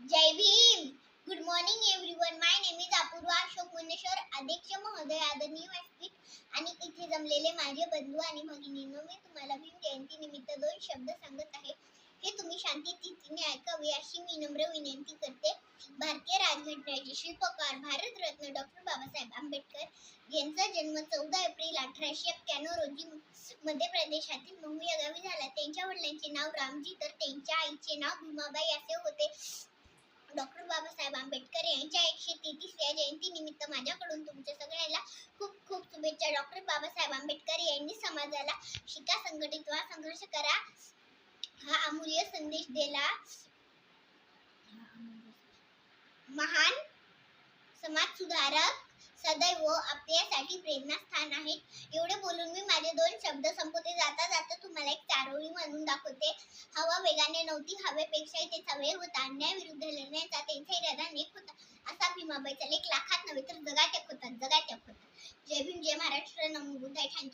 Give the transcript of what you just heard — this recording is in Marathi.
Jai Bhim. Good morning everyone. My name is Apurva Ashok Muneshwar. अध्यक्ष महोदय, आदरणीय व्यासपीठ आणि इथे जमलेले माझे बंधू आणि भगिनींनो, मी तुम्हाला भीम जयंती निमित्त 2 शब्द सांगत आहे. हे तुम्ही शांततेने ऐकावे अशी मी नम्र विनंती करते. भारतीय राज्यघटनेचे शिल्पकार भारतरत्न डॉक्टर बाबासाहेब आंबेडकर यांचा जन्म 14 एप्रिल 1891 रोजी मध्य प्रदेशातील महू या गावी झाला. त्यांच्या वडिलांचे नाव रामजी तर त्यांच्या आईचे नाव भीमाबाई असे होते. डॉक्टर बाबासाहेब आंबेडकर यांच्या 133व्या जयंतीनिमित्त माझ्याकडून तुमच्या सगळ्यांना खूप खूप शुभेच्छा. डॉक्टर बाबासाहेब आंबेडकर यांनी समाजाला शिका, संघटित व्हा, संघर्ष करा हा अमूल्य संदेश दिला. महान समाज सुधारक सदैव आपल्यासाठी प्रेरणास्थान आहेत. एवढे बोलून मी माझे 2 शब्द संपवते. जाता जाता तुम्हाला एक चारोळी म्हणून दाखवते. हवा वेगाने नव्हती, हवेपेक्षाही त्याचा वेग होता. अन्यायाविरुद्ध लढण्याचा त्यांचा इरादा नेक होता. असा भीमाबाईचा लेख लाखात नव्हे तर जगात एक होता. जय भीम, जय महाराष्ट्र, नमो बुद्धाय. थँक्यू.